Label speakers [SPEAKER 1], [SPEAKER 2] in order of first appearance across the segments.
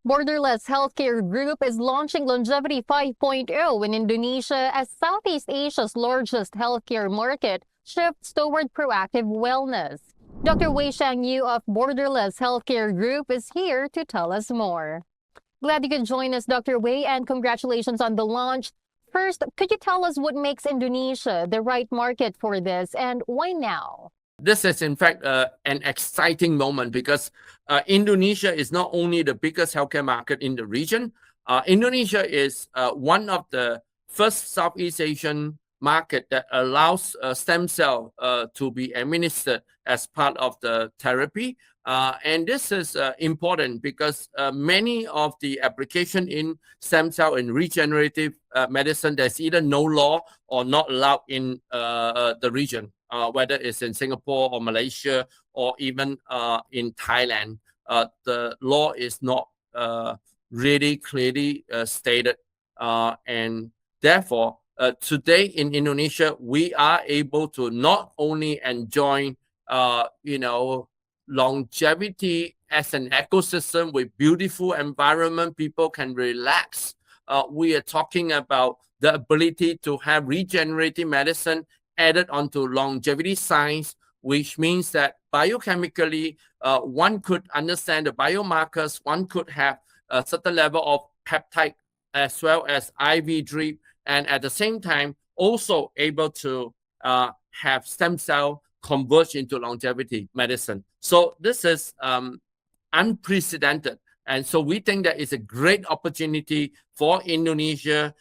[SPEAKER 1] Borderless Healthcare Group is launching Longevity 5.0 in Indonesia as Southeast Asia's largest healthcare market shifts toward proactive wellness. Dr. Wei Shang Yu of Borderless Healthcare Group is here to tell us more. Glad you could join us, Dr. Wei, and congratulations on the launch. First, could you tell us what makes Indonesia the right market for this and why now?
[SPEAKER 2] This is, in fact, an exciting moment because Indonesia is not only the biggest healthcare market in the region. Indonesia is one of the first Southeast Asian market that allows stem cell to be administered as part of the therapy. And this is important because many of the application in stem cell and regenerative medicine, there's either no law or not allowed in the region. Whether it's in Singapore or Malaysia or even in Thailand, the law is not really clearly stated. And therefore, today in Indonesia, we are able to not only enjoy, longevity as an ecosystem with beautiful environment, people can relax. We are talking about the ability to have regenerative medicine added onto longevity science, which means that biochemically, one could understand the biomarkers, one could have a certain level of peptide as well as IV drip, and at the same time, also able to have stem cell converge into longevity medicine. So this is unprecedented. And so we think that it's a great opportunity for Indonesia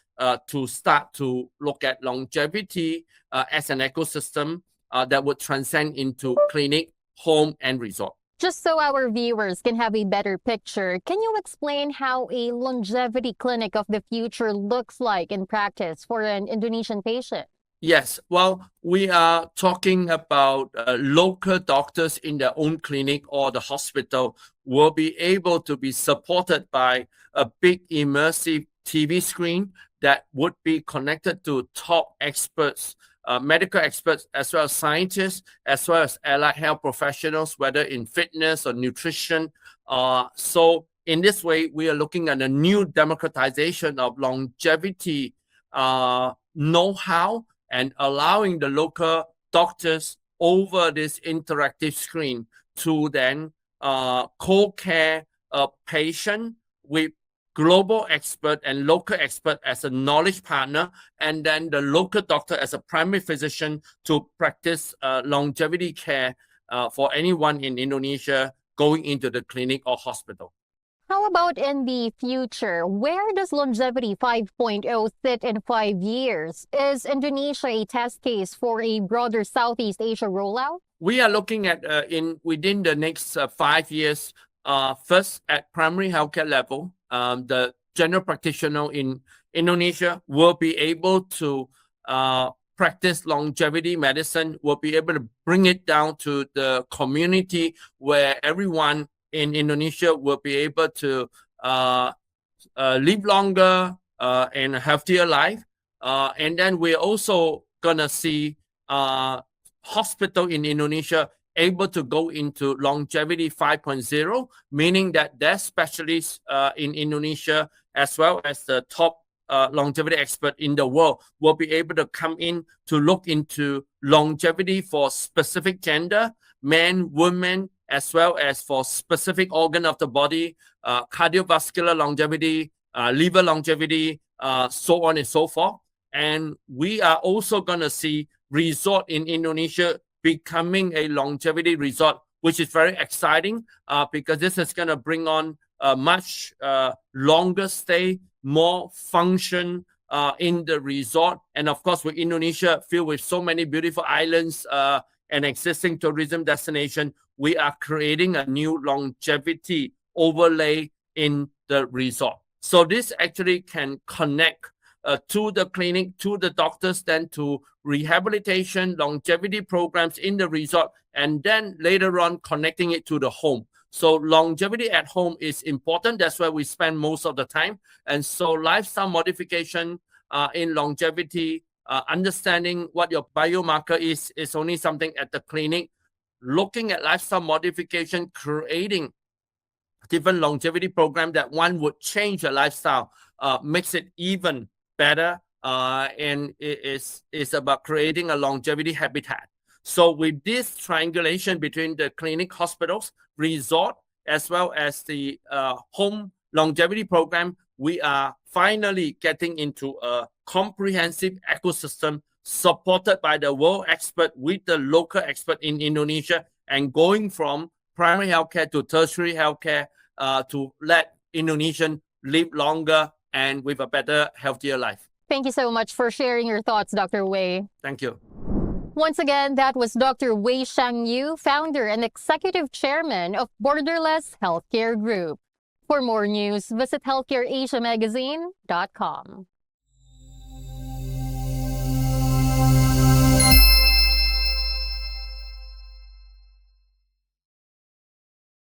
[SPEAKER 2] to start to look at longevity as an ecosystem that would transcend into clinic, home, and resort.
[SPEAKER 1] Just so our viewers can have a better picture, can you explain how a longevity clinic of the future looks like in practice for an Indonesian patient?
[SPEAKER 2] Yes, well, we are talking about local doctors in their own clinic or the hospital will be able to be supported by a big immersive TV screen that would be connected to top experts, medical experts, as well as scientists, as well as allied health professionals, whether in fitness or nutrition. So in this way, we are looking at a new democratization of longevity know-how and allowing the local doctors over this interactive screen to then co-care a patient with global expert and local expert as a knowledge partner, and then the local doctor as a primary physician to practice longevity care for anyone in Indonesia going into the clinic or hospital.
[SPEAKER 1] How about in the future? Where does Longevity 5.0 sit in 5 years? Is Indonesia a test case for a broader Southeast Asia rollout?
[SPEAKER 2] We are looking at within the next 5 years, first at primary healthcare level, the general practitioner in Indonesia will be able to practice longevity medicine, will be able to bring it down to the community where everyone in Indonesia will be able to live longer and a healthier life. And then we're also going to see hospital in Indonesia able to go into longevity 5.0, meaning that their specialists in Indonesia, as well as the top longevity expert in the world, will be able to come in to look into longevity for specific gender, men, women, as well as for specific organ of the body, cardiovascular longevity, liver longevity, so on and so forth. And we are also going to see resort in Indonesia becoming a longevity resort, which is very exciting because this is going to bring on a much longer stay, more function in the resort. And of course, with Indonesia filled with so many beautiful islands and existing tourism destination, we are creating a new longevity overlay in the resort. So this actually can connect to the clinic, to the doctors, then to rehabilitation, longevity programs in the resort, and then later on connecting it to the home. So longevity at home is important. That's where we spend most of the time. And so lifestyle modification in longevity, understanding what your biomarker is only something at the clinic. Looking at lifestyle modification, creating different longevity program that one would change your lifestyle, makes it even better, and it's about creating a longevity habitat. So with this triangulation between the clinic, hospitals, resort, as well as the home longevity program, we are finally getting into a comprehensive ecosystem supported by the world expert with the local expert in Indonesia, and going from primary healthcare to tertiary healthcare to let Indonesians live longer and with a better, healthier life.
[SPEAKER 1] Thank you so much for sharing your thoughts, Dr. Wei.
[SPEAKER 2] Thank you.
[SPEAKER 1] Once again, that was Dr. Wei Shangyu, founder and executive chairman of Borderless Healthcare Group. For more news, visit healthcareasiamagazine.com.